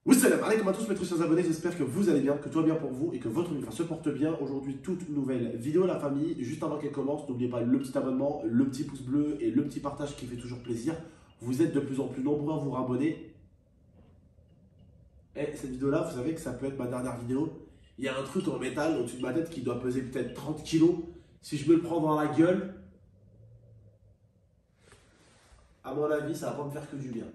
Oui, salam alaikum à tous mes très chers abonnés, j'espère que vous allez bien, que tout va bien pour vous et que votre micro se porte bien. Aujourd'hui, toute nouvelle vidéo la famille. Juste avant qu'elle commence, n'oubliez pas le petit abonnement, le petit pouce bleu et le petit partage qui fait toujours plaisir. Vous êtes de plus en plus nombreux à vous abonner. Et cette vidéo-là, vous savez que ça peut être ma dernière vidéo. Il y a un truc en métal au-dessus de ma tête qui doit peser peut-être 30 kilos. Si je me le prends dans la gueule, à mon avis, ça va pas me faire que du bien.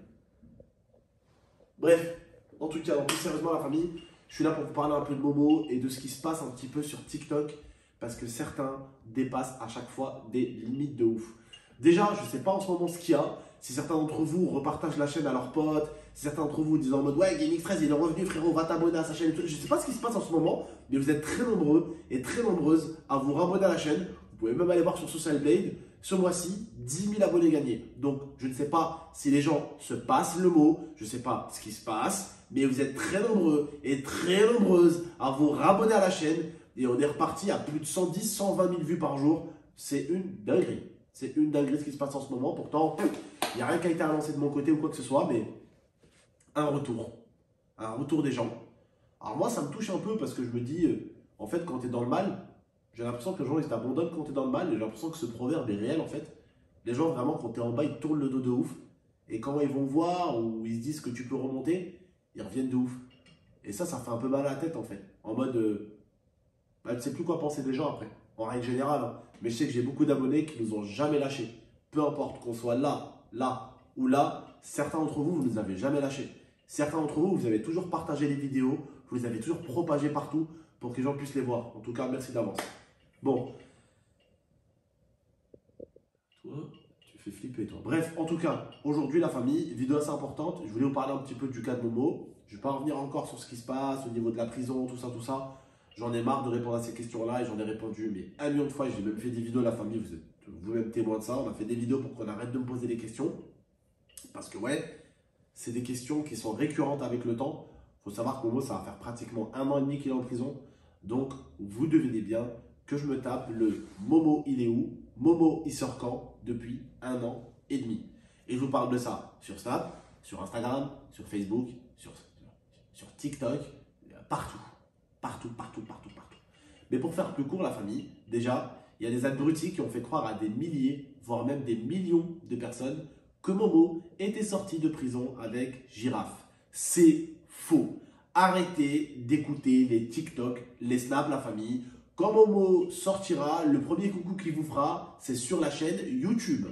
Bref, en tout cas, plus sérieusement la famille, je suis là pour vous parler un peu de Momo et de ce qui se passe un petit peu sur TikTok parce que certains dépassent à chaque fois des limites de ouf. Déjà, je ne sais pas en ce moment ce qu'il y a. Si certains d'entre vous repartagent la chaîne à leurs potes, si certains d'entre vous disent en mode ouais, Gaming13 il est revenu frérot, va t'abonner à sa chaîne. Je ne sais pas ce qui se passe en ce moment, mais vous êtes très nombreux et très nombreuses à vous rabonner à la chaîne. Vous pouvez même aller voir sur Social Blade. Ce mois-ci, 10 000 abonnés gagnés. Donc, je ne sais pas si les gens se passent le mot, je ne sais pas ce qui se passe, mais vous êtes très nombreux et très nombreuses à vous rabonner à la chaîne. Et on est reparti à plus de 110, 120 000 vues par jour. C'est une dinguerie. C'est une dinguerie ce qui se passe en ce moment. Pourtant, il n'y a rien qui a été annoncé de mon côté ou quoi que ce soit, mais un retour. Un retour des gens. Alors moi, ça me touche un peu parce que je me dis, en fait, quand tu es dans le mal, j'ai l'impression que les gens ils t'abandonnent quand tu es dans le mal. Et j'ai l'impression que ce proverbe est réel en fait. Les gens, vraiment, quand tu es en bas, ils te tournent le dos de ouf. Et quand ils vont voir ou ils se disent que tu peux remonter, ils reviennent de ouf. Et ça fait un peu mal à la tête en fait. En mode, bah, tu sais plus quoi penser des gens après. En règle générale. Hein. Mais je sais que j'ai beaucoup d'abonnés qui nous ont jamais lâchés. Peu importe qu'on soit là, là ou là, certains d'entre vous, vous ne nous avez jamais lâchés. Certains d'entre vous, vous avez toujours partagé les vidéos, vous les avez toujours propagées partout pour que les gens puissent les voir. En tout cas, merci d'avance. Bon. Toi, tu fais flipper toi. Bref, en tout cas, aujourd'hui la famille, vidéo assez importante. Je voulais vous parler un petit peu du cas de Momo. Je ne vais pas revenir encore sur ce qui se passe au niveau de la prison, tout ça, tout ça. J'en ai marre de répondre à ces questions-là et j'en ai répondu mais 1 million de fois. J'ai même fait des vidéos, la famille, vous êtes vous-même témoin de ça. On a fait des vidéos pour qu'on arrête de me poser des questions. Parce que ouais, c'est des questions qui sont récurrentes avec le temps. Il faut savoir que Momo, ça va faire pratiquement 1 an et demi qu'il est en prison. Donc, vous devinez bien que je me tape le Momo, il est où? Momo, il sort quand? Depuis 1 an et demi. Et je vous parle de ça sur Snap, sur Instagram, sur Facebook, sur TikTok, partout. Partout, partout, partout, partout. Mais pour faire plus court, la famille, déjà, il y a des abrutis qui ont fait croire à des milliers, voire même des millions de personnes que Momo était sorti de prison avec Girafe. C'est faux. Arrêtez d'écouter les TikTok, les Snap, la famille. Quand Momo sortira, le premier coucou qu'il vous fera, c'est sur la chaîne YouTube.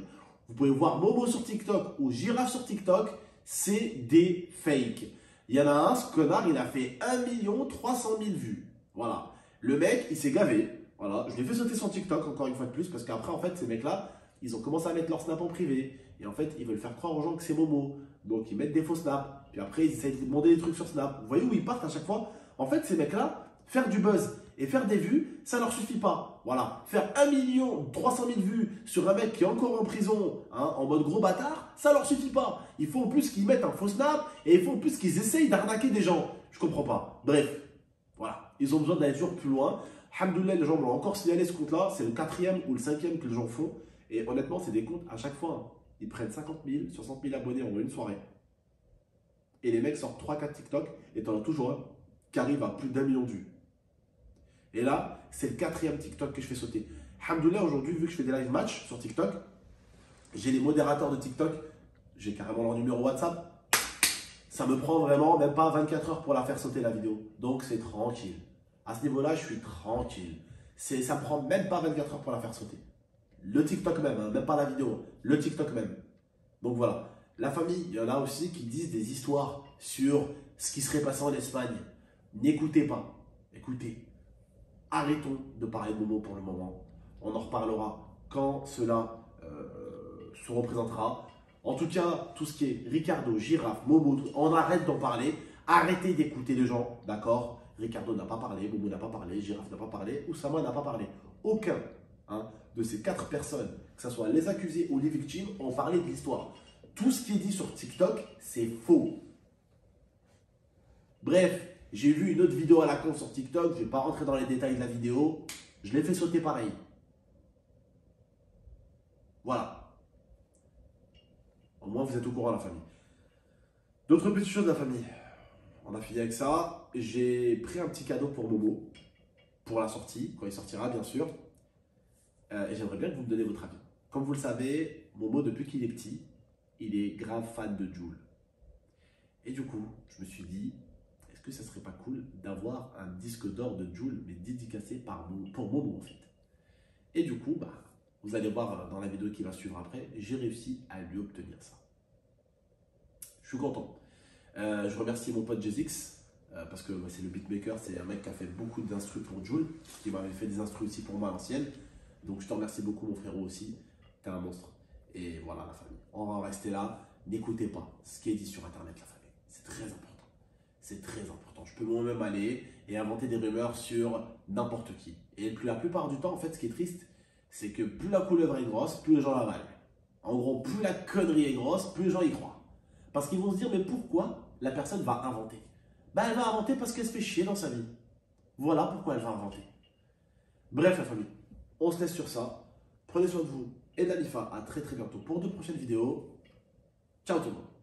Vous pouvez voir Momo sur TikTok ou Girafe sur TikTok, c'est des fakes. Il y en a un, ce connard, il a fait 1 300 000 vues. Voilà. Le mec, il s'est gavé. Voilà. Je l'ai fait sauter son TikTok encore une fois de plus parce qu'après, en fait, ces mecs-là, ils ont commencé à mettre leur snap en privé. Et en fait, ils veulent faire croire aux gens que c'est Momo. Donc, ils mettent des faux snaps. Puis après, ils essayent de demander des trucs sur Snap. Vous voyez où ils partent à chaque fois? En fait, ces mecs-là, faire du buzz et faire des vues, ça leur suffit pas. Voilà. Faire 1 300 000 vues sur un mec qui est encore en prison, hein, en mode gros bâtard, ça leur suffit pas. Il faut en plus qu'ils mettent un faux snap et il faut en plus qu'ils essayent d'arnaquer des gens. Je comprends pas. Bref. Voilà. Ils ont besoin d'aller toujours plus loin. Alhamdoulilah, les gens m'ont encore signalé ce compte-là. C'est le 4e ou le 5e que les gens font. Et honnêtement, c'est des comptes à chaque fois. Hein. Ils prennent 50 000, 60 000 abonnés en une soirée. Et les mecs sortent 3-4 TikTok et t'en as toujours un qui arrive à plus d'1 million de vues. Et là, c'est le 4e TikTok que je fais sauter. Alhamdoulilah, aujourd'hui, vu que je fais des live match sur TikTok, j'ai les modérateurs de TikTok, j'ai carrément leur numéro WhatsApp. Ça me prend vraiment même pas 24 heures pour la faire sauter la vidéo. Donc c'est tranquille. À ce niveau-là, je suis tranquille. Ça me prend même pas 24 heures pour la faire sauter. Le TikTok même, hein, même pas la vidéo, le TikTok même. Donc voilà. La famille, il y en a aussi qui disent des histoires sur ce qui serait passé en Espagne. N'écoutez pas. Écoutez. Arrêtons de parler de Momo pour le moment. On en reparlera quand cela se représentera. En tout cas, tout ce qui est Ricardo, Girafe, Momo, on arrête d'en parler. Arrêtez d'écouter les gens, d'accord? Ricardo n'a pas parlé, Momo n'a pas parlé, Girafe n'a pas parlé, Oussama n'a pas parlé. Aucun de ces 4 personnes, que ce soit les accusés ou les victimes, ont parlé de l'histoire. Tout ce qui est dit sur TikTok, c'est faux. Bref, j'ai vu une autre vidéo à la con sur TikTok, je ne vais pas rentrer dans les détails de la vidéo, je l'ai fait sauter pareil. Voilà. Au moins, vous êtes au courant, la famille. D'autres petites choses, la famille. on a fini avec ça. J'ai pris un petit cadeau pour Momo, pour la sortie, quand il sortira bien sûr. Et j'aimerais bien que vous me donniez votre avis. Comme vous le savez, Momo, depuis qu'il est petit, il est grave fan de Jul. Et du coup, je me suis dit, est-ce que ça serait pas cool d'avoir un disque d'or de Jul, mais dédicacé pour Momo en fait. Et du coup, bah, vous allez voir dans la vidéo qui va suivre après, j'ai réussi à lui obtenir ça. Je suis content. Je remercie mon pote Jezix, parce que c'est le beatmaker, c'est un mec qui a fait beaucoup d'instrus pour Jul, qui m'avait fait des instrus aussi pour moi à l'ancienne. Donc je te remercie beaucoup mon frérot aussi, t'es un monstre. Et voilà la famille, on va rester là, n'écoutez pas ce qui est dit sur internet la famille, c'est très important. C'est très important, je peux moi-même aller et inventer des rumeurs sur n'importe qui. Et la plupart du temps en fait ce qui est triste, c'est que plus la couleuvre est grosse, plus les gens la valent. En gros, plus la connerie est grosse, plus les gens y croient. Parce qu'ils vont se dire, mais pourquoi la personne va inventer? Bah elle va inventer parce qu'elle se fait chier dans sa vie. Voilà pourquoi elle va inventer. Bref la famille, on se laisse sur ça. Prenez soin de vous et d'Alifa. À très très bientôt pour de prochaines vidéos. Ciao tout le monde.